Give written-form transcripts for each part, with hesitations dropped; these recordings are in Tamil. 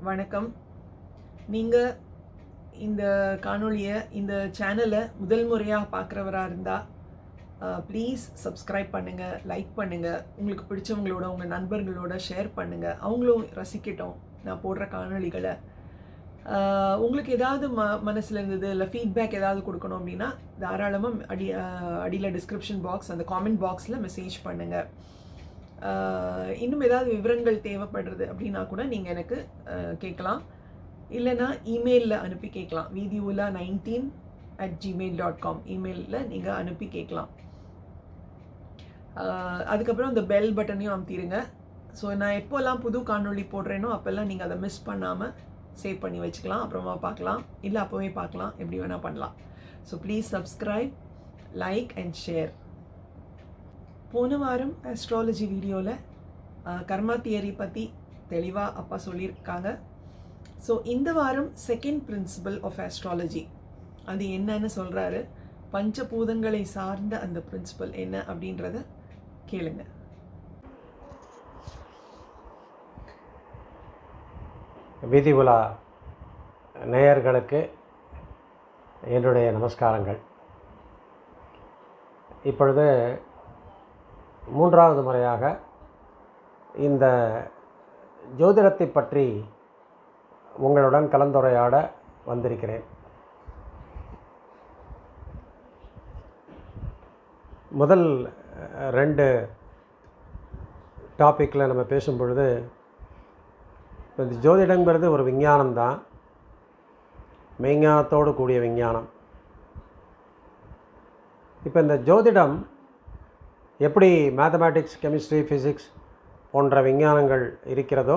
வணக்கம். நீங்கள் இந்த காணொளியை இந்த சேனலை முதல் முறையாக பார்க்குறவராக இருந்தால் ப்ளீஸ் சப்ஸ்கிரைப் பண்ணுங்கள், லைக் பண்ணுங்கள், உங்களுக்கு பிடிச்சவங்களோட உங்கள் நண்பர்களோட ஷேர் பண்ணுங்கள், அவங்களும் ரசிக்கட்டும் நான் போடுற காணொளிகளை. உங்களுக்கு ஏதாவது மனசில் இருந்தது இல்லை ஃபீட்பேக் ஏதாவது கொடுக்கணும் அப்படின்னா தாராளமாக அடியில் டிஸ்கிரிப்ஷன் பாக்ஸ் அந்த காமெண்ட் பாக்ஸில் மெசேஜ் பண்ணுங்கள். இன்னும் ஏதாவது விவரங்கள் தேவைப்படுறது அப்படின்னா கூட நீங்கள் எனக்கு கேட்கலாம், இல்லைனா இமெயிலில் அனுப்பி கேட்கலாம். vidiola19@gmail.com இமெயிலில் நீங்கள் அனுப்பி கேட்கலாம். அதுக்கப்புறம் இந்த பெல் பட்டனையும் அமுத்திடுங்க. ஸோ நான் எப்போல்லாம் புது காணொளி போடுறேனோ அப்போல்லாம் நீங்கள் அதை மிஸ் பண்ணாமல் சேவ் பண்ணி வச்சுக்கலாம், அப்புறமா பார்க்கலாம், இல்லை அப்போவே பார்க்கலாம், எப்படி வேணால் பண்ணலாம். So please subscribe, like and share. போன வாரம் ஆஸ்ட்ராலஜி வீடியோவில் கர்மா தியரி பற்றி தெளிவாக அப்பா சொல்லியிருக்காங்க. ஸோ இந்த வாரம் செகண்ட் பிரின்சிபல் ஆஃப் ஆஸ்ட்ராலஜி அது என்னன்னு சொல்கிறாரு. பஞ்சபூதங்களை சார்ந்த அந்த பிரின்சிபல் என்ன அப்படின்றத கேளுங்க. வீதி உலா நேயர்களுக்கு என்னுடைய நமஸ்காரங்கள். இப்பொழுது மூன்றாவது முறையாக இந்த ஜோதிடத்தை பற்றி உங்களுடன் கலந்துரையாட வந்திருக்கிறேன். முதல் 2 டாப்பிக்கில் நம்ம பேசும் பொழுது இந்த ஜோதிடங்கிறது ஒரு விஞ்ஞானம் தான், மெய்ஞானத்தோடு கூடிய விஞ்ஞானம். இப்போ இந்த ஜோதிடம் எப்படி மேத்தமேட்டிக்ஸ், கெமிஸ்ட்ரி, ஃபிசிக்ஸ் போன்ற விஞ்ஞானங்கள் இருக்கிறதோ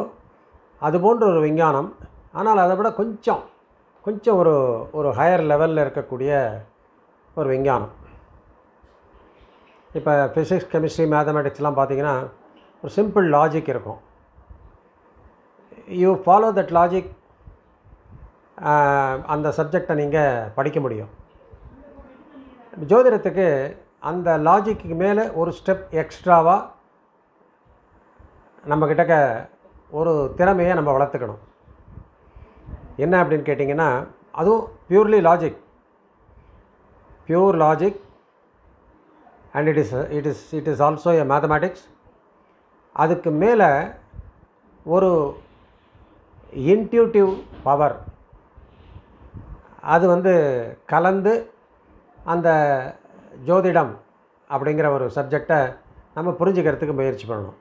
அதுபோன்ற ஒரு விஞ்ஞானம். ஆனால் அதை விட கொஞ்சம் ஒரு ஹையர் லெவலில் இருக்கக்கூடிய ஒரு விஞ்ஞானம். இப்போ ஃபிசிக்ஸ், கெமிஸ்ட்ரி, மேத்தமேட்டிக்ஸ்லாம் பார்த்திங்கன்னா ஒரு சிம்பிள் லாஜிக் இருக்கும். யூ ஃபாலோ தட் லாஜிக், அந்த சப்ஜெக்டை நீங்கள் படிக்க முடியும். ஜோதிடத்துக்கு அந்த லாஜிக்கு மேலே ஒரு ஸ்டெப் எக்ஸ்ட்ராவாக நம்மக்கிட்ட ஒரு திறமையை நம்ம வளர்த்துக்கணும். என்ன அப்படின்னு கேட்டிங்கன்னா, அதுவும் purely logic, pure logic, and it is also a mathematics. அதுக்கு மேலே ஒரு இன்ட்யூட்டிவ் பவர், அது கலந்து அந்த ஜோதிடம் அப்படிங்கிற ஒரு சப்ஜெக்டை நம்ம புரிஞ்சுக்கிறதுக்கு முயற்சி பண்ணணும்.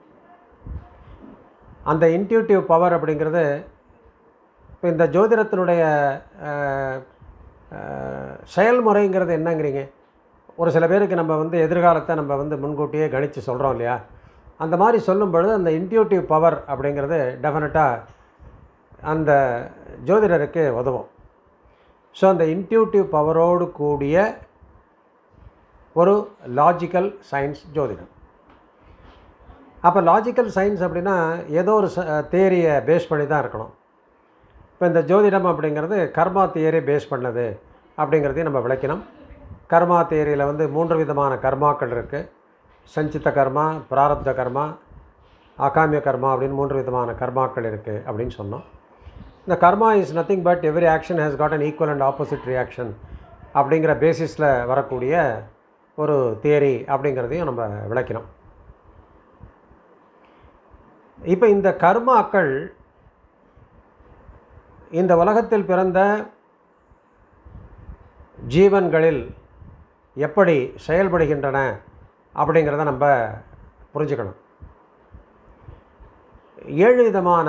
அந்த இன்ட்யூட்டிவ் பவர் அப்படிங்கிறது இப்போ இந்த ஜோதிடத்தினுடைய செயல்முறைங்கிறது என்னங்கிறீங்க. ஒரு சில பேருக்கு நம்ம எதிர்காலத்தை நம்ம முன்கூட்டியே கணித்து சொல்கிறோம் இல்லையா. அந்த மாதிரி சொல்லும் பொழுது அந்த இன்ட்யூட்டிவ் பவர் அப்படிங்கிறது டெஃபினட்டாக அந்த ஜோதிடருக்கு உதவும். ஸோ அந்த இன்ட்யூட்டிவ் பவரோடு கூடிய ஒரு லாஜிக்கல் சயின்ஸ் ஜோதிடம். அப்போ லாஜிக்கல் சயின்ஸ் அப்படின்னா ஏதோ ஒரு தியரியை பேஸ் பண்ணி தான் இருக்கணும். இப்போ இந்த ஜோதிடம் அப்படிங்கிறது கர்மா தியரி பேஸ் பண்ணது அப்படிங்கிறதையும் நம்ம விளக்கணும். கர்மா தியரியில் 3 விதமான கர்மாக்கள் இருக்குது. சஞ்சித்த கர்மா, பிராரப்த கர்மா, ஆகாமிய கர்மா அப்படின்னு 3 விதமான கர்மாக்கள் இருக்குது அப்படின்னு சொன்னோம். இந்த karma is nothing but every action has got an equal and opposite reaction அப்படிங்கிற பேசிஸில் வரக்கூடிய ஒரு தியரி அப்படிங்கிறதையும் நம்ம விளக்கினோம். இப்போ இந்த கர்மாக்கள் இந்த உலகத்தில் பிறந்த ஜீவன்களில் எப்படி செயல்படுகின்றன அப்படிங்கிறத நம்ம புரிஞ்சுக்கணும். 7 விதமான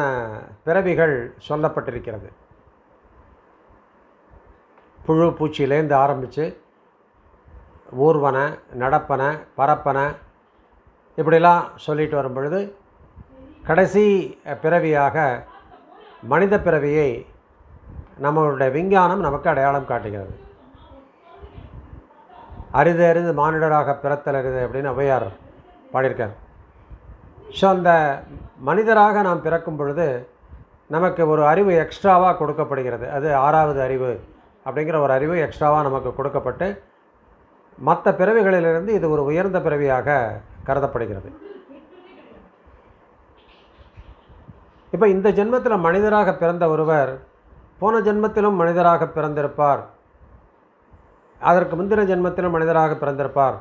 பிறவிகள் சொல்லப்பட்டிருக்கிறது. புழு பூச்சியிலேருந்து ஆரம்பித்து ஊர்வன, நடப்பன, பரப்பன இப்படிலாம் சொல்லிட்டு வரும் பொழுது கடைசி பிறவியாக மனித பிறவியை நம்மளுடைய விஞ்ஞானம் நமக்கு அடையாளம் காட்டுகிறது. அரிது அரிது மானிடராக பிறத்தல் அரிது அப்படின்னு ஔவையார் பாடியிருக்கார். ஸோ அந்த மனிதராக நாம் பிறக்கும் பொழுது நமக்கு ஒரு அறிவு எக்ஸ்ட்ராவாக கொடுக்கப்படுகிறது. அது 6வது அறிவு அப்படிங்கிற ஒரு அறிவு எக்ஸ்ட்ராவாக நமக்கு கொடுக்கப்பட்டு மற்ற பிறவிகளிலிருந்து இது ஒரு உயர்ந்த பிறவியாக கருதப்படுகிறது. இப்போ இந்த ஜென்மத்தில் மனிதராக பிறந்த ஒருவர் போன ஜென்மத்திலும் மனிதராக பிறந்திருப்பார், அதற்கு முந்தின ஜென்மத்திலும் மனிதராக பிறந்திருப்பார்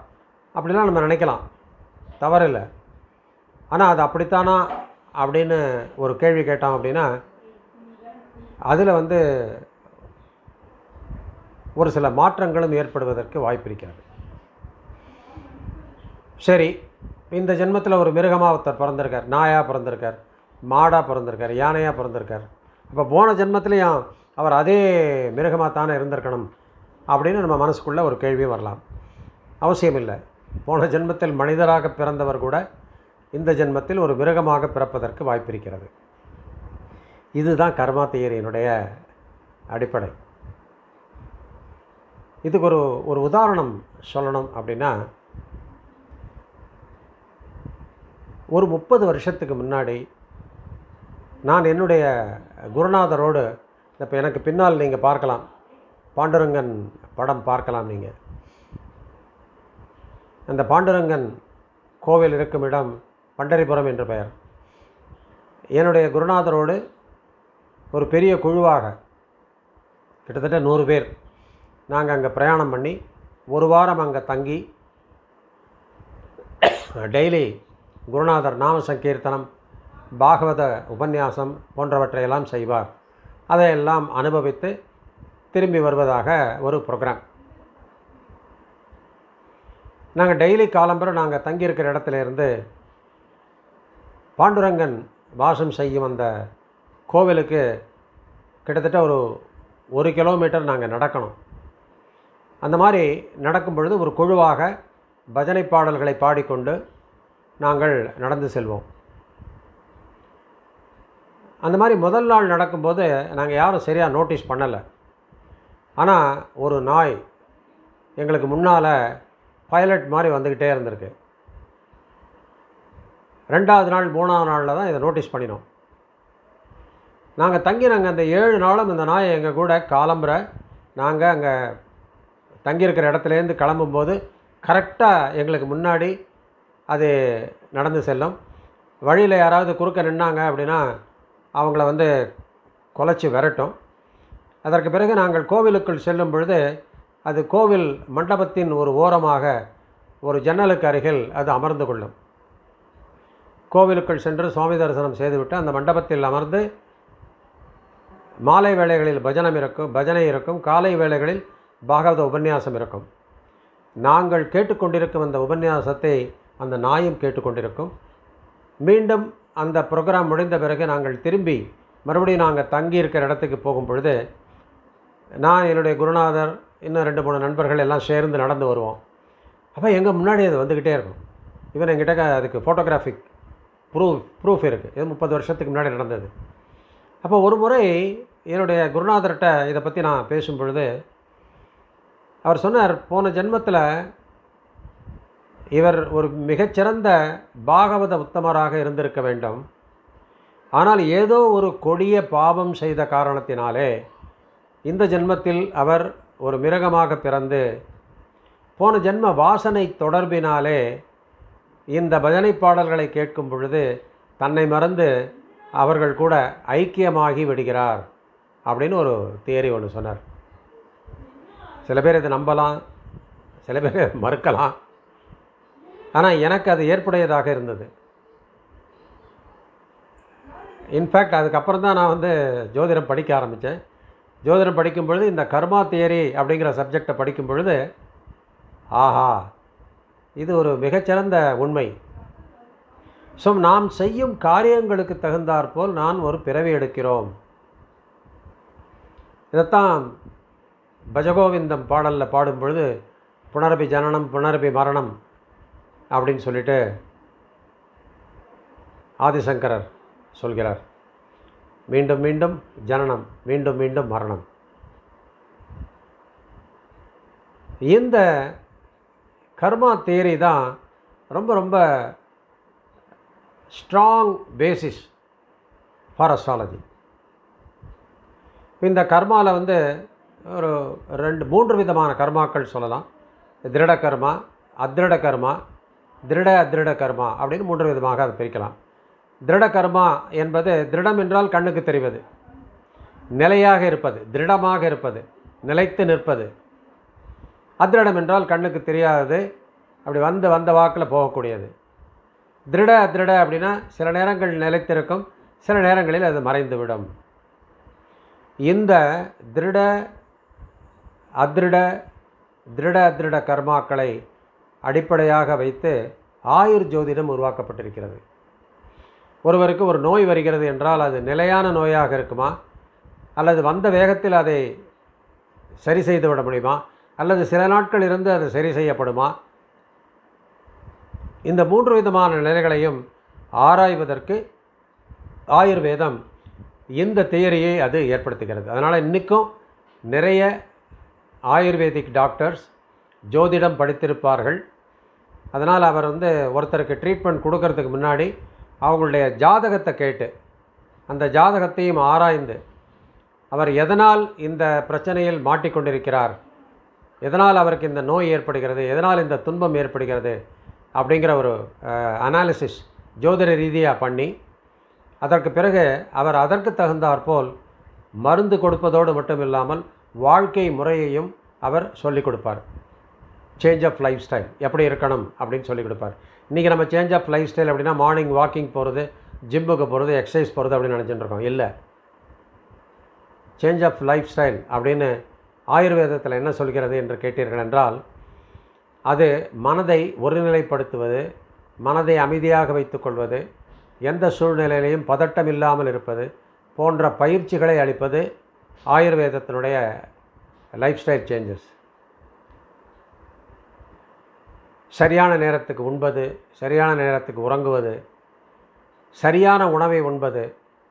அப்படிலாம் நம்ம நினைக்கலாம், தவறில்லை. ஆனால் அது அப்படித்தானா அப்படின்னு ஒரு கேள்வி கேட்டோம் அப்படின்னா அதில் ஒரு சில மாற்றங்களும் ஏற்படுவதற்கு வாய்ப்பு இருக்கிறது. சரி, இந்த ஜென்மத்தில் ஒரு மிருகமாக ஒருத்தர் பிறந்திருக்கார், நாயாக பிறந்திருக்கார், மாடாக பிறந்திருக்கார், யானையாக பிறந்திருக்கார். அப்போ போன ஜென்மத்திலையும் அவர் அதே மிருகமாக தானே இருந்திருக்கணும் அப்படின்னு நம்ம மனசுக்குள்ளே ஒரு கேள்வி வரலாம். அவசியம் இல்லை. போன ஜென்மத்தில் மனிதராக பிறந்தவர் கூட இந்த ஜென்மத்தில் ஒரு மிருகமாக பிறப்பதற்கு வாய்ப்பு இருக்கிறது. இதுதான் கர்மா தியரியினுடைய அடிப்படை. இதுக்கு ஒரு உதாரணம் சொல்லணும் அப்படின்னா, ஒரு 30 வருஷத்துக்கு முன்னாடி நான் என்னுடைய குருநாதரோடு, இப்போ எனக்கு பின்னால் நீங்கள் பார்க்கலாம், பாண்டுரங்கன் படம் பார்க்கலாம் நீங்கள். அந்த பாண்டுரங்கன் கோவில் இருக்கும் இடம் பண்டரிபுரம் என்று பெயர். என்னுடைய குருநாதரோடு ஒரு பெரிய குழுவாக கிட்டத்தட்ட 100 பேர் நாங்கள் அங்கே பிரயாணம் பண்ணி ஒரு வாரம் அங்கே தங்கி டெய்லி குருநாதர் நாம சங்கீர்த்தனம், பாகவத உபன்யாசம் போன்றவற்றையெல்லாம் செய்வார். அதையெல்லாம் அனுபவித்து திரும்பி வருவதாக ஒரு ப்ரோக்ராம். நாங்கள் டெய்லி காலம்பரம் நாங்கள் தங்கியிருக்கிற இடத்துல இருந்து பாண்டுரங்கன் வாசம் செய்யும் அந்த கோவிலுக்கு கிட்டத்தட்ட ஒரு கிலோமீட்டர் நாங்கள் நடக்கணும். அந்த மாதிரி நடக்கும் பொழுது ஒரு குழுவாக பஜனை பாடல்களை பாடிக்கொண்டு நாங்கள் நடந்து செல்வோம். அந்த மாதிரி முதல் நாள் நடக்கும்போது நாங்கள் யாரும் சரியாக நோட்டீஸ் பண்ணலை. ஆனால் ஒரு நாய் எங்களுக்கு முன்னால் பைலட் மாதிரி வந்துக்கிட்டே இருந்திருக்கு. 2வது நாள் 3வது நாளில் தான் இதை நோட்டீஸ் பண்ணினோம். நாங்கள் அந்த 7 நாளும் இந்த நாயை எங்கள் கூட காலம்புற நாங்கள் அங்கே தங்கியிருக்கிற இடத்துலேருந்து கிளம்பும்போது கரெக்டாக எங்களுக்கு முன்னாடி அது நடந்து செல்லும். வழியில் யாராவது குறுக்க நின்னாங்க அப்படின்னா அவங்கள குலைச்சி விரட்டும். அதற்கு பிறகு நாங்கள் கோவிலுக்குள் செல்லும் பொழுது அது கோவில் மண்டபத்தின் ஒரு ஓரமாக ஒரு ஜன்னலுக்கு அருகில் அது அமர்ந்து கொள்ளும். கோவிலுக்குள் சென்று சுவாமி தரிசனம் செய்துவிட்டு அந்த மண்டபத்தில் அமர்ந்து மாலை வேளைகளில் பஜனை இருக்கும், காலை வேளைகளில் பாகவத உபன்யாசம் இருக்கும். நாங்கள் கேட்டுக்கொண்டிருக்கும் அந்த உபன்யாசத்தை அந்த நாயும் கேட்டுக்கொண்டிருக்கும். மீண்டும் அந்த ப்ரோக்ராம் முடிந்த பிறகு நாங்கள் திரும்பி மறுபடியும் நாங்கள் தங்கியிருக்கிற இடத்துக்கு போகும் பொழுது நான், என்னுடைய குருநாதர், இன்னும் 2-3 நண்பர்கள் எல்லாம் சேர்ந்து நடந்து வருவோம். அப்போ எங்கள் முன்னாடி அது வந்துக்கிட்டே இருக்கும். ஈவன் எங்கிட்ட அதுக்கு ஃபோட்டோகிராஃபிக் ப்ரூஃப் இருக்குது. இது 30 வருஷத்துக்கு முன்னாடி நடந்தது. அப்போ ஒரு முறை என்னுடைய குருநாதர்கிட்ட இதை பற்றி நான் பேசும் பொழுது அவர் சொன்னார், போன ஜென்மத்தில் இவர் ஒரு மிகச்சிறந்த பாகவத உத்தமராக இருந்திருக்க வேண்டும். ஆனால் ஏதோ ஒரு கொடிய பாவம் செய்த காரணத்தினாலே இந்த ஜென்மத்தில் அவர் ஒரு மிருகமாக பிறந்து போன ஜென்ம வாசனை தொடர்பினாலே இந்த பஜனை பாடல்களை கேட்கும் பொழுது தன்னை மறந்து அவர்கள் கூட ஐக்கியமாகி விடுகிறார் அப்படின்னு ஒரு தியரி ஒன்று சொன்னார். சில பேர் இதை நம்பலாம், சில பேர் மறுக்கலாம். ஆனால் எனக்கு அது ஏற்புடையதாக இருந்தது. இன்ஃபேக்ட் அதுக்கப்புறம் தான் நான் ஜோதிடம் படிக்க ஆரம்பித்தேன். ஜோதிடம் படிக்கும் பொழுது இந்த கர்மா தியரி அப்படிங்கிற சப்ஜெக்டை படிக்கும் பொழுது ஆஹா, இது ஒரு மிகச்சிறந்த உண்மை. ஸோ நாம் செய்யும் காரியங்களுக்கு தகுந்தாற்போல் நான் ஒரு பிறவி எடுக்கிறோம். இதைத்தான் பஜகோவிந்தம் பாடலில் பாடும் பொழுது புனரபி ஜனனம் புனரபி மரணம் அப்படின்னு சொல்லிட்டு ஆதிசங்கரர் சொல்கிறார். மீண்டும் மீண்டும் ஜனனம், மீண்டும் மீண்டும் மரணம். இந்த கர்மா தியரி தான் ரொம்ப ரொம்ப ஸ்ட்ராங் பேசிஸ் ஃபார் அஸ்ட்ராலஜி. இந்த கர்மாவில் ஒரு 3 விதமான கர்மாக்கள் சொல்லலாம். திருட கர்மா, அத்ருட கர்மா, திருட அத்ருட கர்மா அப்படின்னு 3 விதமாக அதை பிரிக்கலாம். திருட கர்மா என்பது, திருடம் என்றால் கண்ணுக்கு தெரிவது, நிலையாக இருப்பது, திருடமாக இருப்பது, நிலைத்து நிற்பது. அதிருடம் என்றால் கண்ணுக்கு தெரியாதது, அப்படி வந்த வாக்கில் போகக்கூடியது. திருட அப்படின்னா சில நேரங்கள் நிலைத்திருக்கும், சில நேரங்களில் அது மறைந்துவிடும். இந்த திருட அதிருட கர்மாக்களை அடிப்படையாக வைத்து ஆயுர் ஜோதிடம் உருவாக்கப்பட்டிருக்கிறது. ஒருவருக்கு ஒரு நோய் வருகிறது என்றால் அது நிலையான நோயாக இருக்குமா, அல்லது வந்த வேகத்தில் அதை சரி செய்து விட முடியுமா, அல்லது சில நாட்கள் இருந்து அது சரி செய்யப்படுமா, இந்த 3 விதமான நிலைகளையும் ஆராய்வதற்கு ஆயுர்வேதம் இந்த தியரியை அது ஏற்படுத்துகிறது. அதனால் இன்றைக்கும் நிறைய ஆயுர்வேதிக் டாக்டர்ஸ் ஜோதிடம் படித்திருப்பார்கள். அதனால் அவர் ஒருத்தருக்கு ட்ரீட்மெண்ட் கொடுக்கறதுக்கு முன்னாடி அவங்களுடைய ஜாதகத்தை கேட்டு, அந்த ஜாதகத்தையும் ஆராய்ந்து, அவர் எதனால் இந்த பிரச்சனையில் மாட்டிக்கொண்டிருக்கிறார், எதனால் அவருக்கு இந்த நோய் ஏற்படுகிறது, எதனால் இந்த துன்பம் ஏற்படுகிறது அப்படிங்கிற ஒரு அனாலிசிஸ் ஜோதிட ரீதியாக பண்ணி, அதற்கு பிறகு அவர் அதற்கு தகுந்தாற்போல் மருந்து கொடுப்பதோடு மட்டும் இல்லாமல் வாழ்க்கை முறையையும் அவர் சொல்லிக் கொடுப்பார். சேஞ்ச் ஆஃப் லைஃப் ஸ்டைல் எப்படி இருக்கணும் அப்படின்னு சொல்லிக் கொடுப்பார். இன்றைக்கி நம்ம சேஞ்ச் ஆஃப் லைஃப் ஸ்டைல் அப்படின்னா மார்னிங் வாக்கிங் போகிறது, ஜிம்முக்கு போகிறது, எக்ஸசைஸ் போகிறது அப்படின்னு நினச்சிட்டு இருக்கோம். இல்லை, சேஞ்ச் ஆஃப் லைஃப் ஸ்டைல் அப்படின்னு ஆயுர்வேதத்தில் என்ன சொல்கிறது என்று கேட்டீர்கள் என்றால், அது மனதை ஒருநிலைப்படுத்துவது, மனதை அமைதியாக வைத்துக்கொள்வது, எந்த சூழ்நிலையிலையும் பதட்டம் இல்லாமல் இருப்பது போன்ற பயிற்சிகளை அளிப்பது ஆயுர்வேதத்தினுடைய லைஃப் ஸ்டைல் சேஞ்சஸ். சரியான நேரத்துக்கு உண்பது, சரியான நேரத்துக்கு உறங்குவது, சரியான உணவை உண்பது,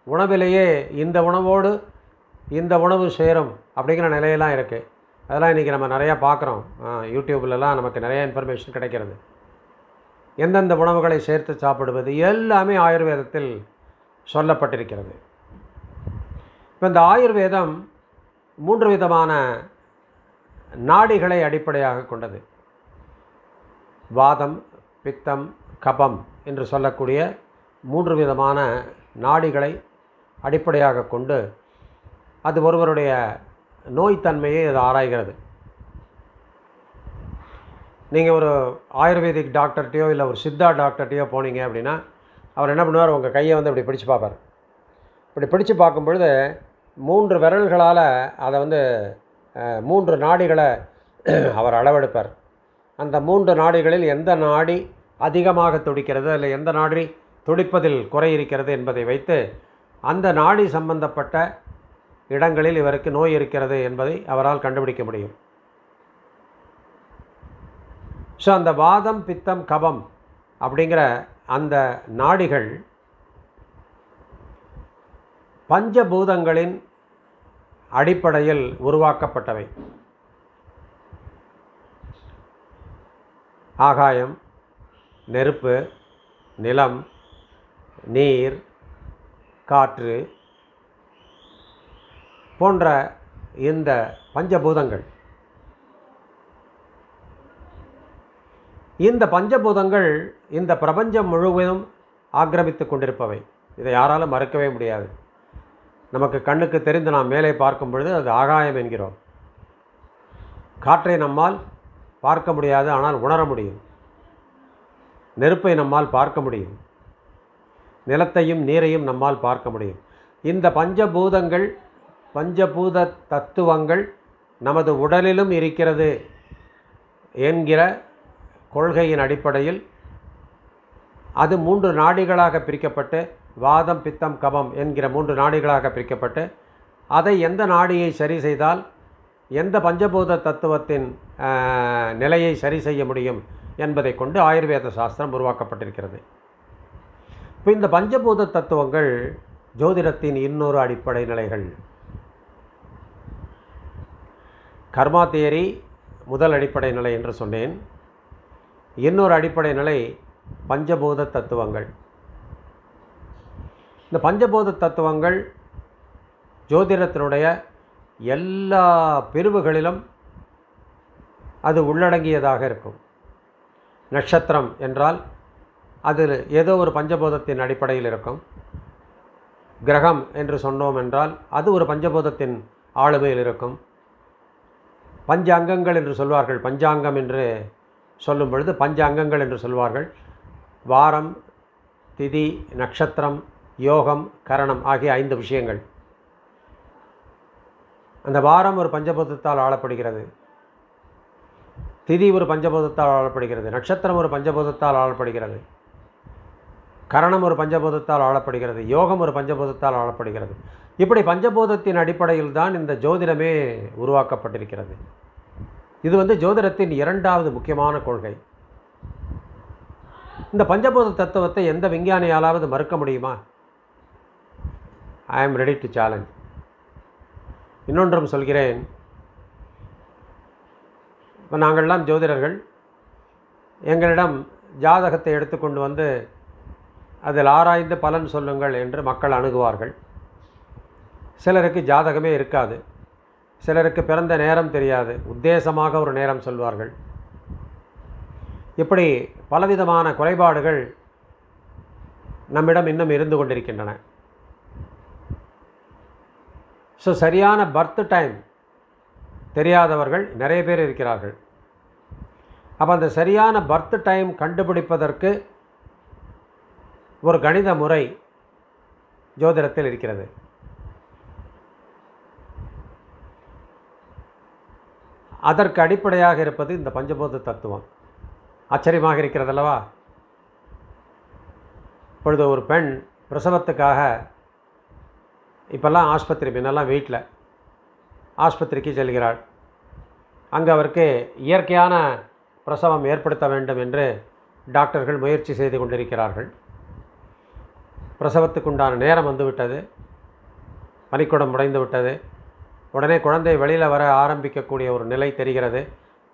உணவிலேயே இந்த உணவோடு இந்த உணவு சேரும் அப்படிங்கிற நிலையெல்லாம் இருக்குது. அதெல்லாம் இன்றைக்கி நம்ம நிறையா பார்க்குறோம். யூடியூப்லலாம் நமக்கு நிறையா இன்ஃபர்மேஷன் கிடைக்கிறது. எந்தெந்த உணவுகளை சேர்த்து சாப்பிடுவது எல்லாமே ஆயுர்வேதத்தில் சொல்லப்பட்டிருக்கிறது. இப்போ இந்த ஆயுர்வேதம் 3 விதமான நாடிகளை அடிப்படையாக கொண்டது. வாதம், பித்தம், கபம் என்று சொல்லக்கூடிய 3 விதமான நாடிகளை அடிப்படையாக கொண்டு அது ஒருவருடைய நோய்த்தன்மையை அது ஆராய்கிறது. நீங்கள் ஒரு ஆயுர்வேதிக் டாக்டர்கிட்டையோ இல்லை ஒரு சித்தா டாக்டர்கிட்டையோ போனீங்க அப்படின்னா அவர் என்ன பண்ணுவார், உங்கள் கையை இப்படி பிடிச்சு பார்ப்பார். இப்படி பிடிச்சு பார்க்கும் பொழுது 3 விரல்களால் அதை 3 நாடிகளை அவர் அளவெடுப்பார். அந்த 3 நாடிகளில் எந்த நாடி அதிகமாக துடிக்கிறது, இல்லை எந்த நாடி துடிப்பதில் குறை இருக்கிறது என்பதை வைத்து அந்த நாடி சம்பந்தப்பட்ட இடங்களில் இவருக்கு நோய் இருக்கிறது என்பதை அவரால் கண்டுபிடிக்க முடியும். ஸோ அந்த வாதம், பித்தம், கபம் அப்படிங்கிற அந்த நாடிகள் பஞ்சபூதங்களின் அடிப்படையில் உருவாக்கப்பட்டவை. ஆகாயம், நெருப்பு, நிலம், நீர், காற்று போன்ற இந்த பஞ்சபூதங்கள், இந்த பஞ்சபூதங்கள் இந்த பிரபஞ்சம் முழுவதும் ஆக்கிரமித்து கொண்டிருப்பவை. இதை யாராலும் மறுக்கவே முடியாது. நமக்கு கண்ணுக்கு தெரிந்து நாம் மேலே பார்க்கும் பொழுது அது ஆகாயம் என்கிறோம். காற்றை நம்மால் பார்க்க முடியாது, ஆனால் உணர முடியும். நெருப்பை நம்மால் பார்க்க முடியும், நிலத்தையும் நீரையும் நம்மால் பார்க்க முடியும். இந்த பஞ்சபூதங்கள், பஞ்சபூத தத்துவங்கள் நமது உடலிலும் இருக்கிறது என்கிற கொள்கையின் அடிப்படையில் அது 3 நாடிகளாக பிரிக்கப்பட்டு, வாதம், பித்தம், கபம் என்கிற 3 நாடிகளாக பிரிக்கப்பட்டு, அதை எந்த நாடியை சரி செய்தால் எந்த பஞ்சபூத தத்துவத்தின் நிலையை சரி செய்ய முடியும் என்பதை கொண்டு ஆயுர்வேத சாஸ்திரம் உருவாக்கப்பட்டிருக்கிறது. இப்போ இந்த பஞ்சபூத தத்துவங்கள் ஜோதிடத்தின் இன்னொரு அடிப்படை நிலைகள். கர்மா தியரி முதல் அடிப்படை நிலை என்று சொன்னேன். இன்னொரு அடிப்படை நிலை பஞ்சபூத தத்துவங்கள். இந்த பஞ்சபூத தத்துவங்கள் ஜோதிடத்தினுடைய எல்லா பிரிவுகளிலும் அது உள்ளடங்கியதாக இருக்கும். நட்சத்திரம் என்றால் அதில் ஏதோ ஒரு பஞ்சபூதத்தின் அடிப்படையில் இருக்கும். கிரகம் என்று சொன்னோம் என்றால் அது ஒரு பஞ்சபூதத்தின் ஆளுமையில் இருக்கும். பஞ்ச அங்கங்கள் என்று சொல்வார்கள். பஞ்சாங்கம் என்று சொல்லும் பொழுது பஞ்ச அங்கங்கள் என்று சொல்வார்கள். வாரம், திதி, நட்சத்திரம், யோகம், கரணம் ஆகிய 5 விஷயங்கள். அந்த வாரம் ஒரு பஞ்சபூதத்தால் ஆளப்படுகிறது. திதி ஒரு பஞ்சபூதத்தால் ஆளப்படுகிறது. நட்சத்திரம் ஒரு பஞ்சபூதத்தால் ஆளப்படுகிறது. கரணம் ஒரு பஞ்சபூதத்தால் ஆளப்படுகிறது. யோகம் ஒரு பஞ்சபூதத்தால் ஆளப்படுகிறது. இப்படி பஞ்சபூதத்தின் அடிப்படையில் தான் இந்த ஜோதிடமே உருவாக்கப்பட்டிருக்கிறது. இது ஜோதிடத்தின் 2வது முக்கியமான கொள்கை. இந்த பஞ்சபூத தத்துவத்தை எந்த விஞ்ஞானியாலாவது மறுக்க முடியுமா? ஐ ஆம் ரெடி டு சேலஞ்ச். இன்னொன்றும் சொல்கிறேன். இப்போ நாங்கள்லாம் ஜோதிடர்கள். எங்களிடம் ஜாதகத்தை எடுத்துக்கொண்டு வந்து அதில் ஆராய்ந்து பலன் சொல்லுங்கள் என்று மக்கள் அணுகுவார்கள். சிலருக்கு ஜாதகமே இருக்காது. சிலருக்கு பிறந்த நேரம் தெரியாது. உத்தேசமாக ஒரு நேரம் சொல்வார்கள். இப்படி பலவிதமான குறைபாடுகள் நம்மிடம் இன்னும் இருந்து கொண்டிருக்கின்றன. ஸோ சரியான பர்த் டைம் தெரியாதவர்கள் நிறைய பேர் இருக்கிறார்கள். அப்போ அந்த சரியான பர்த் டைம் கண்டுபிடிப்பதற்கு ஒரு கணித முறை ஜோதிடத்தில் இருக்கிறது. அதற்கு அடிப்படையாக இருப்பது இந்த பஞ்சபூத தத்துவம். ஆச்சரியமாக இருக்கிறதல்லவா? இப்பொழுது ஒரு பெண் பிரசவத்துக்காக இப்போல்லாம் ஆஸ்பத்திரி, முன்னெல்லாம் வீட்டில் ஆஸ்பத்திரிக்கு செல்கிறாள். அங்கே அவருக்கு இயற்கையான பிரசவம் ஏற்படுத்த வேண்டும் என்று டாக்டர்கள் முயற்சி செய்து கொண்டிருக்கிறார்கள். பிரசவத்துக்குண்டான நேரம் வந்துவிட்டது. பனிக்குடம் உடைந்து விட்டது. உடனே குழந்தை வெளியில் வர ஆரம்பிக்கக்கூடிய ஒரு நிலை தெரிகிறது.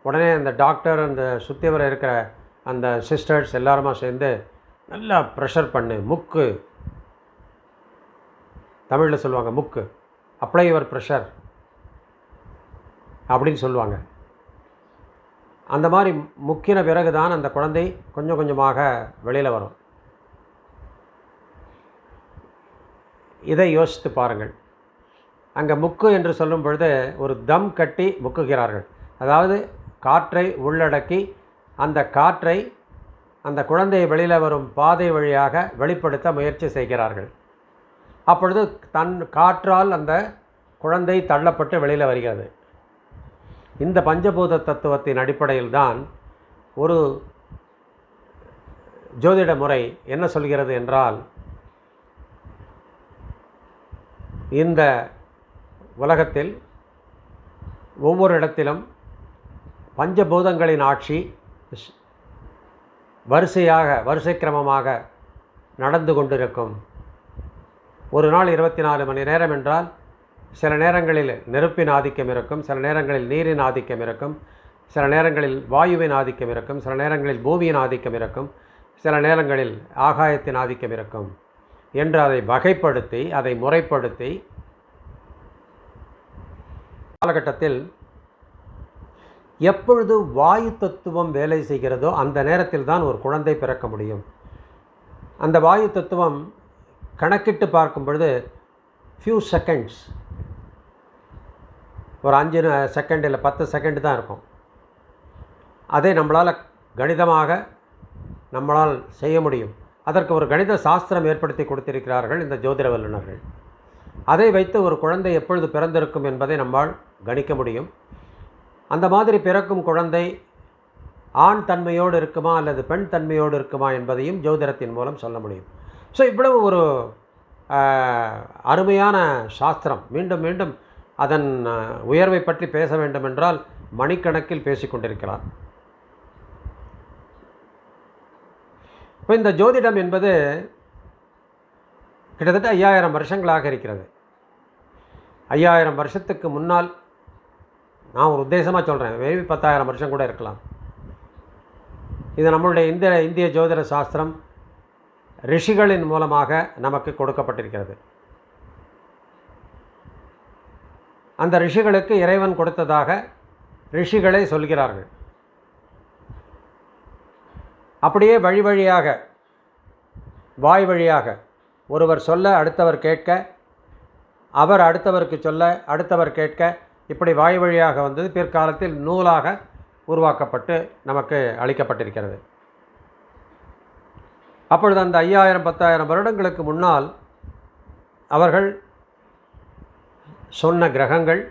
உடனே அந்த டாக்டர், அந்த சுற்றி வர இருக்கிற அந்த சிஸ்டர்ஸ் எல்லாருமா சேர்ந்து நல்லா ப்ரெஷர் பண்ணு, முக்கு, தமிழில் சொல்லுவாங்க முக்கு, அப்ளை யுவர் ப்ரெஷர் அப்படின்னு சொல்லுவாங்க. அந்த மாதிரி முக்கின பிறகு தான் அந்த குழந்தை கொஞ்சம் கொஞ்சமாக வெளியில் வரும். இதை யோசித்து பாருங்கள். அங்கே முக்கு என்று சொல்லும் பொழுது ஒரு தம் கட்டி முக்குகிறார்கள். அதாவது காற்றை உள்ளடக்கி அந்த காற்றை அந்த குழந்தை வெளியில் வரும் பாதை வழியாக வெளிப்படுத்த முயற்சி செய்கிறார்கள். அப்பொழுது காற்றால் அந்த குழந்தை தள்ளப்பட்டு வெளியில் வருகிறது. இந்த பஞ்சபூத தத்துவத்தின் அடிப்படையில் தான் ஒரு ஜோதிட முறை என்ன சொல்கிறது என்றால், இந்த உலகத்தில் ஒவ்வொரு இடத்திலும் பஞ்சபூதங்களின் ஆட்சி வரிசை கிரமமாக நடந்து கொண்டிருக்கும். ஒரு நாள் 24 மணி நேரம் என்றால் சில நேரங்களில் நெருப்பின் ஆதிக்கம் இருக்கும், சில நேரங்களில் நீரின் ஆதிக்கம் இருக்கும், சில நேரங்களில் வாயுவின் ஆதிக்கம் இருக்கும், சில நேரங்களில் பூமியின் ஆதிக்கம் இருக்கும், சில நேரங்களில் ஆகாயத்தின் ஆதிக்கம் இருக்கும் என்று அதை வகைப்படுத்தி அதை முறைப்படுத்தி காலகட்டத்தில் எப்பொழுது வாயு தத்துவம் வேலை செய்கிறதோ அந்த நேரத்தில் தான் ஒரு குழந்தை பிறக்க முடியும். அந்த வாயு தத்துவம் கணக்கிட்டு பார்க்கும் பொழுது ஃபியூ செகண்ட்ஸ், ஒரு 5 செகண்ட் இல்லை 10 செகண்ட் தான் இருக்கும். அதை நம்மளால் கணிதமாக நம்மளால் செய்ய முடியும். அதற்கு ஒரு கணித சாஸ்திரம் ஏற்படுத்தி கொடுத்திருக்கிறார்கள் இந்த ஜோதிட வல்லுநர்கள். அதை வைத்து ஒரு குழந்தை எப்பொழுது பிறந்திருக்கும் என்பதை நம்மால் கணிக்க முடியும். அந்த மாதிரி பிறக்கும் குழந்தை ஆண் தன்மையோடு இருக்குமா அல்லது பெண் தன்மையோடு இருக்குமா என்பதையும் ஜோதிடத்தின் மூலம் சொல்ல முடியும். ஸோ இவ்வளவு ஒரு அருமையான சாஸ்திரம். மீண்டும் மீண்டும் அதன் உயர்வை பற்றி பேச வேண்டும் என்றால் மணிக்கணக்கில் பேசிக்கொண்டிருக்கிறார். இப்போ இந்த ஜோதிடம் என்பது கிட்டத்தட்ட 5000 வருஷங்களாக இருக்கிறது. 5000 வருஷத்துக்கு முன்னால், நான் ஒரு உத்தேசமாக சொல்கிறேன், மேபி 10,000 வருஷம் கூட இருக்கலாம். இது நம்மளுடைய இந்திய ஜோதிட சாஸ்திரம் ரிஷிகளின் மூலமாக நமக்கு கொடுக்கப்பட்டிருக்கிறது. அந்த ரிஷிகளுக்கு இறைவன் கொடுத்ததாக ரிஷிகளே சொல்கிறார்கள். அப்படியே வழி வழியாக வாய் வழியாக ஒருவர் சொல்ல அடுத்தவர் கேட்க, அவர் அடுத்தவருக்கு சொல்ல அடுத்தவர் கேட்க, இப்படி வாய் வழியாக வந்தது பிற்காலத்தில் நூலாக உருவாக்கப்பட்டு நமக்கு அளிக்கப்பட்டிருக்கிறது. அப்பொழுது அந்த 5000 10,000 வருடங்களுக்கு முன்னால் அவர்கள் சொன்ன கிரகங்கள்,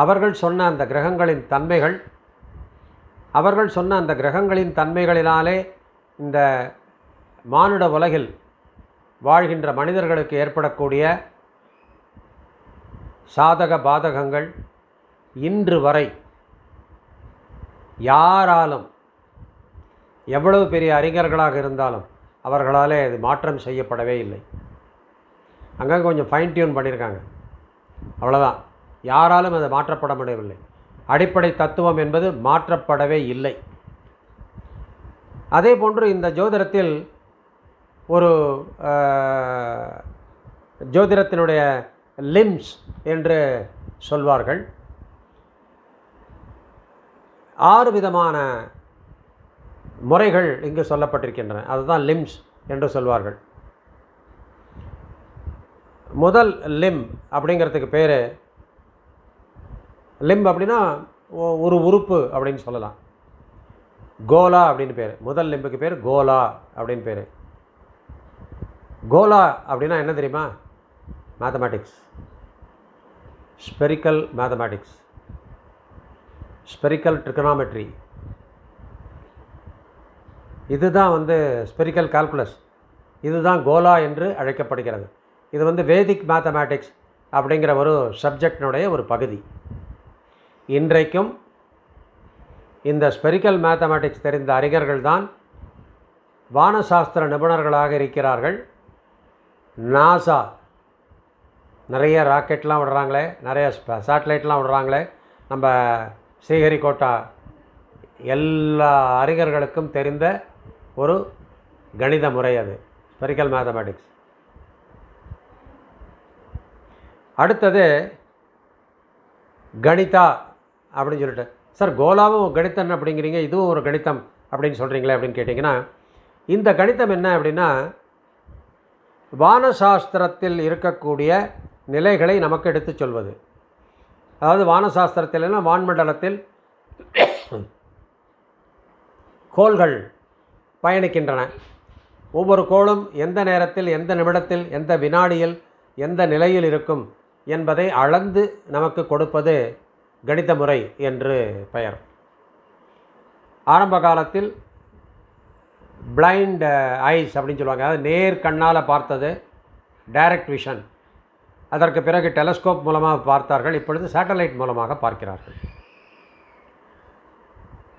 அவர்கள் சொன்ன அந்த கிரகங்களின் தன்மைகள், அவர்கள் சொன்ன அந்த கிரகங்களின் தன்மைகளினாலே இந்த மானுட உலகில் வாழ்கின்ற மனிதர்களுக்கு ஏற்படக்கூடிய சாதக பாதகங்கள் இன்று வரை யாராலும், எவ்வளவு பெரிய அறிஞர்களாக இருந்தாலும் அவர்களாலே அது மாற்றம் செய்யப்படவே இல்லை. அங்கங்கே கொஞ்சம் ஃபைன் டியூன் பண்ணியிருக்காங்க, அவ்வளோதான். யாராலும் அது மாற்றப்பட முடியவில்லை. அடிப்படை தத்துவம் என்பது மாற்றப்படவே இல்லை. அதே போன்று இந்த ஜோதிடத்தில் ஒரு ஜோதிடத்தினுடைய லிம்ஸ் என்று சொல்வார்கள். 6 விதமான முறைகள் இங்கு சொல்லப்பட்டிருக்கின்றன. அதுதான் லிம்ஸ் என்று சொல்வார்கள். முதல் லிம் அப்படிங்கிறதுக்கு பேர், லிம் அப்படின்னா ஒரு உறுப்பு அப்படின்னு சொல்லலாம். கோலா அப்படின்னு பேர். முதல் லிம்புக்கு பேர் கோலா அப்படின்னு பேர். கோலா அப்படின்னா என்ன தெரியுமா? Mathematics, spherical mathematics, spherical trigonometry. இதுதான் ஸ்பெரிக்கல் கால்குலஸ். இதுதான் கோலா என்று அழைக்கப்படுகிறது. இது வேதிக் மேத்தமேட்டிக்ஸ் அப்படிங்கிற ஒரு சப்ஜெக்டினுடைய ஒரு பகுதி. இன்றைக்கும் இந்த ஸ்பெரிக்கல் மேத்தமேட்டிக்ஸ் தெரிந்த அறிஞர்கள் தான் வானசாஸ்திர நிபுணர்களாக இருக்கிறார்கள். நாசா நிறைய ராக்கெட்லாம் விடுறாங்களே, நிறைய சேட்டலைட்லாம் விடுறாங்களே, நம்ம ஸ்ரீஹரிகோட்டா எல்லா அறிஞர்களுக்கும் தெரிந்த ஒரு கணித முறை அது ஸ்பெரிக்கல் மேத்தமேட்டிக்ஸ். அடுத்தது கணிதா அப்படின்னு சொல்லிட்டு, சார் கோலாவும் கணிதம் அப்படிங்கிறீங்க, இதுவும் ஒரு கணிதம் அப்படின்னு சொல்கிறீங்களே அப்படின்னு கேட்டிங்கன்னா, இந்த கணிதம் என்ன அப்படின்னா, வானசாஸ்திரத்தில் இருக்கக்கூடிய நிலைகளை நமக்கு எடுத்து சொல்வது. அதாவது வானசாஸ்திரத்தில் வான்மண்டலத்தில் கோள்கள் பயணிக்கின்றன. ஒவ்வொரு கோளும் எந்த நேரத்தில், எந்த நிமிடத்தில், எந்த வினாடியில், எந்த நிலையில் இருக்கும் என்பதை அளந்து நமக்கு கொடுப்பது கணித முறை என்று பெயர். ஆரம்ப காலத்தில் பிளைண்ட் ஐஸ் அப்படின்னு சொல்லுவாங்க. அதாவது நேர் கண்ணால் பார்த்தது டைரக்ட் விஷன். அதற்கு பிறகு டெலஸ்கோப் மூலமாக பார்த்தார்கள். இப்பொழுது சேட்டலைட் மூலமாக பார்க்கிறார்கள்.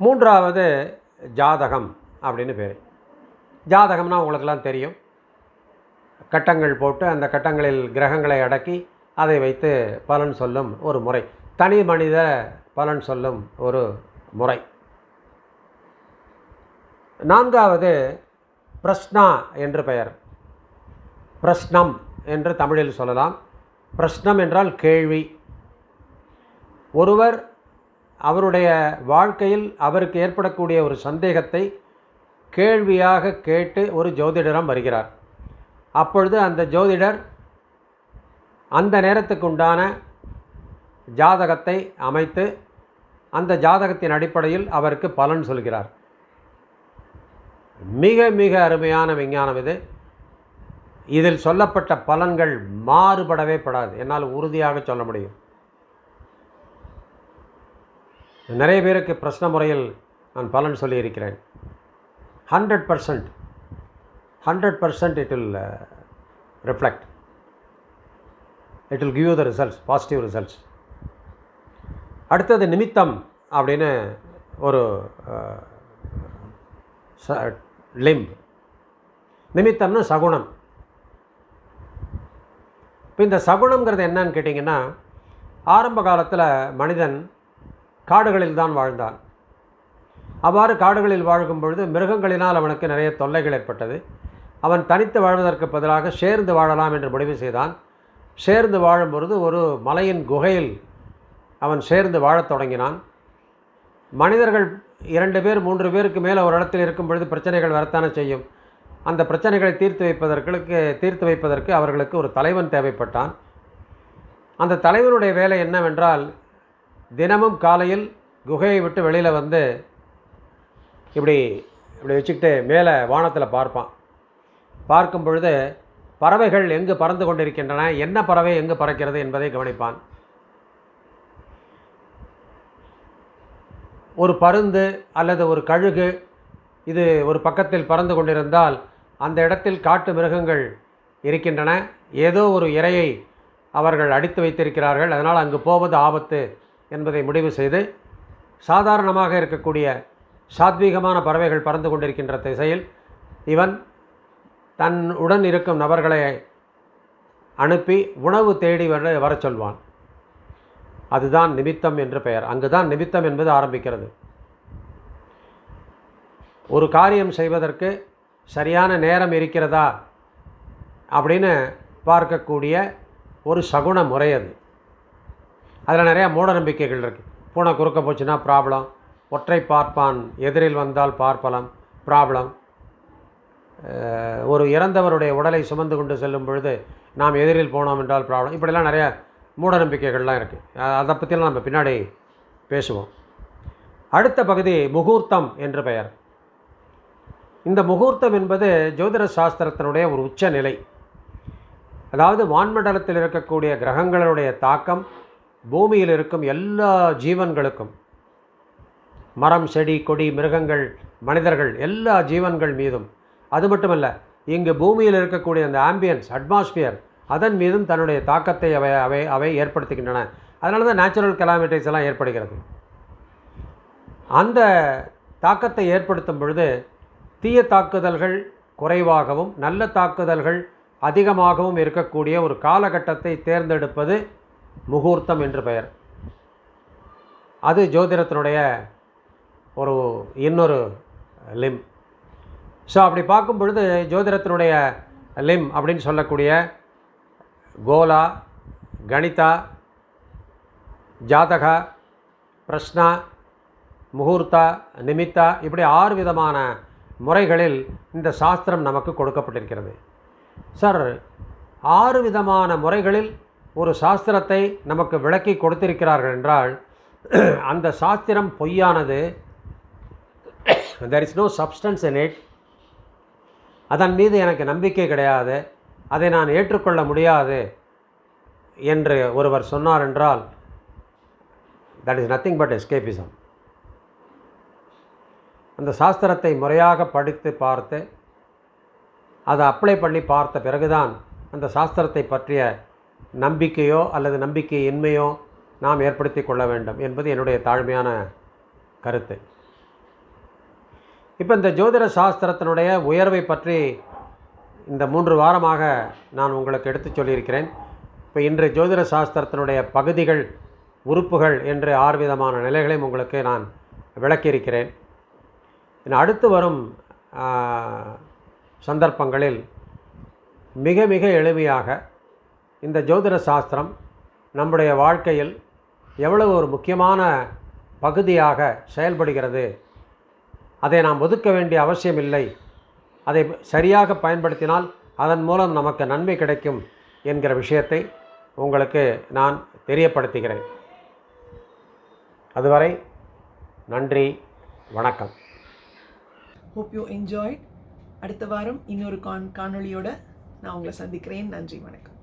மூன்றாவது ஜாதகம் அப்படின்னு பேர். ஜாதகம்னா உங்களுக்கெல்லாம் தெரியும். கட்டங்கள் போட்டு அந்த கட்டங்களில் கிரகங்களை அடக்கி அதை வைத்து பலன் சொல்லும் ஒரு முறை. தனி மனித பலன் சொல்லும் ஒரு முறை. நான்காவது பிரஸ்னா என்று பெயர். பிரஸ்னம் என்று தமிழில் சொல்லலாம். பிரஸ்னம் என்றால் கேள்வி. ஒருவர் அவருடைய வாழ்க்கையில் அவருக்கு ஏற்படக்கூடிய ஒரு சந்தேகத்தை கேள்வியாக கேட்டு ஒரு ஜோதிடரிடம் வருகிறார். அப்பொழுது அந்த ஜோதிடர் அந்த நேரத்துக்கு உண்டான ஜாதகத்தை அமைத்து அந்த ஜாதகத்தின் அடிப்படையில் அவருக்கு பலன் சொல்கிறார். மிக மிக அருமையான விஞ்ஞானம் இது. இதில் சொல்லப்பட்ட பலன்கள் மாறுபடவே படாது. என்னால் உறுதியாக சொல்ல முடியும். நிறைய பேருக்கு பிரश्ன முறையில் நான் பலன் சொல்லியிருக்கிறேன். 100% it will reflect. It will give you the results, positive results. அடுத்தது நிமித்தம் அப்படின்னு ஒரு லிம்ப். நிமித்தம்னா சகுனம். இப்போ இந்த சகுனம்ங்கிறது என்னன்னு கேட்டிங்கன்னா, ஆரம்ப காலத்தில் மனிதன் காடுகளில் தான் வாழ்ந்தான். அவ்வாறு காடுகளில் வாழும் பொழுது மிருகங்களினால் அவனுக்கு நிறைய தொல்லைகள் ஏற்பட்டது. அவன் தனித்து வாழ்வதற்கு பதிலாக சேர்ந்து வாழலாம் என்று முடிவு செய்தான். சேர்ந்து வாழும் பொழுது ஒரு மலையின் குகையில் அவன் சேர்ந்து வாழத் தொடங்கினான். மனிதர்கள் 2 பேர் 3 பேருக்கு மேலே ஒரு இடத்தில் இருக்கும் பொழுது பிரச்சனைகள் வரத்தானே செய்யும். அந்த பிரச்சனைகளை தீர்த்து வைப்பதற்கு அவர்களுக்கு ஒரு தலைவன் தேவைப்பட்டான். அந்த தலைவனுடைய வேலை என்னவென்றால், தினமும் காலையில் குகையை விட்டு வெளியில் வந்து இப்படி இப்படி வச்சுக்கிட்டு மேலே வானத்தில் பார்ப்பான். பார்க்கும் பொழுது பறவைகள் எங்கு பறந்து கொண்டிருக்கின்றன, என்ன பறவை எங்கு பறக்கிறது என்பதை கவனிப்பான். ஒரு பருந்து அல்லது ஒரு கழுகு இது ஒரு பக்கத்தில் பறந்து கொண்டிருந்தால் அந்த இடத்தில் காட்டு மிருகங்கள் இருக்கின்றன, ஏதோ ஒரு இரையை அவர்கள் அடித்து வைத்திருக்கிறார்கள், அதனால் அங்கு போவது ஆபத்து என்பதை முடிவு செய்து சாதாரணமாக இருக்கக்கூடிய சாத்வீகமான பறவைகள் பறந்து கொண்டிருக்கின்ற திசையில் இவன் தன் உடன் இருக்கும் நபர்களை அனுப்பி உணவு தேடி வர சொல்வான். அதுதான் நிமித்தம் என்று பெயர். அங்குதான் நிமித்தம் என்பது ஆரம்பிக்கிறது. ஒரு காரியம் செய்வதற்கு சரியான நேரம் இருக்கிறதா அப்படின்னு பார்க்கக்கூடிய ஒரு சகுன முறை அது. அதில் நிறையா மூட நம்பிக்கைகள் இருக்குது. பூனை குறுக்க போச்சுன்னா ப்ராப்ளம், ஒற்றை பார்ப்பான் எதிரில் வந்தால் பார்ப்பலம் ப்ராப்ளம், ஒரு இறந்தவருடைய உடலை சுமந்து கொண்டு செல்லும் பொழுது நாம் எதிரில் போனோம் என்றால் ப்ராப்ளம், இப்படிலாம் நிறையா மூட நம்பிக்கைகள்லாம் இருக்குது. அதை பற்றிலாம் நம்ம பின்னாடி பேசுவோம். அடுத்த பகுதி முகூர்த்தம் என்று பெயர். இந்த முகூர்த்தம் என்பது ஜோதிட சாஸ்திரத்தினுடைய ஒரு உச்ச நிலை. அதாவது வான்மண்டலத்தில் இருக்கக்கூடிய கிரகங்களுடைய தாக்கம் பூமியில் இருக்கும் எல்லா ஜீவன்களுக்கும், மரம் செடி கொடி மிருகங்கள் மனிதர்கள் எல்லா ஜீவன்கள் மீதும், அது மட்டுமல்ல இங்கு பூமியில் இருக்கக்கூடிய அந்த ஆம்பியன்ஸ் அட்மாஸ்பியர் அதன் மீதும் தன்னுடைய தாக்கத்தை அவை ஏற்படுத்துகின்றன. அதனால தான் நேச்சுரல் கெலாமிட்டிஸ் எல்லாம் ஏற்படுகிறது. அந்த தாக்கத்தை ஏற்படுத்தும் பொழுது தீய தாக்குதல்கள் குறைவாகவும் நல்ல தாக்குதல்கள் அதிகமாகவும் இருக்கக்கூடிய ஒரு காலகட்டத்தை தேர்ந்தெடுப்பது முகூர்த்தம் என்று பெயர். அது ஜோதிடத்தினுடைய இன்னொரு லிம். ஸோ அப்படி பார்க்கும் பொழுது ஜோதிடத்தினுடைய லிம் அப்படின்னு சொல்லக்கூடிய கோலா, கணிதா, ஜாதகா, பிரஷ்னா, முகூர்த்தா, நிமித்தா, இப்படி 6 விதமான முறைகளில் இந்த சாஸ்திரம் நமக்கு கொடுக்கப்பட்டிருக்கிறது. சார், 6 விதமான முறைகளில் ஒரு சாஸ்திரத்தை நமக்கு விளக்கி கொடுத்திருக்கிறார்கள் என்றால் அந்த சாஸ்திரம் பொய்யானது. there is no substance in it. அதன் மீது எனக்கு நம்பிக்கை கிடையாது, அதை நான் ஏற்றுக்கொள்ள முடியாது என்று ஒருவர் சொன்னார் என்றால் that is nothing but escapism. அந்த சாஸ்திரத்தை முறையாக படித்து பார்த்து அதை அப்ளை பண்ணி பார்த்த பிறகுதான் அந்த சாஸ்திரத்தை பற்றிய நம்பிக்கையோ அல்லது நம்பிக்கையின்மையோ நாம் ஏற்படுத்தி கொள்ள வேண்டும் என்பது என்னுடைய தாழ்மையான கருத்து. இப்போ இந்த ஜோதிட சாஸ்திரத்தினுடைய உயர்வை பற்றி இந்த 3 வாரமாக நான் உங்களுக்கு எடுத்து சொல்லியிருக்கிறேன். இப்போ இன்று ஜோதிட சாஸ்திரத்தினுடைய பகுதிகள், உறுப்புகள் என்று 6 விதமான நிலைகளையும் உங்களுக்கு நான் விளக்கியிருக்கிறேன். அடுத்து வரும் சந்தர்ப்பங்களில் மிக மிக எளிமையாக இந்த ஜோதிட சாஸ்திரம் நம்முடைய வாழ்க்கையில் எவ்வளவு ஒரு முக்கியமான பகுதியாக செயல்படுகிறது, அதை நாம் ஒதுக்க வேண்டிய அவசியம் இல்லை, அதை சரியாக பயன்படுத்தினால் அதன் மூலம் நமக்கு நன்மை கிடைக்கும் என்கிற விஷயத்தை உங்களுக்கு நான் தெரியப்படுத்துகிறேன். அதுவரை நன்றி, வணக்கம். Hope you enjoyed. அடுத்த வாரம் இன்னொரு காணொளியோட நான் உங்களை சந்திக்கிறேன். நன்றி, வணக்கம்.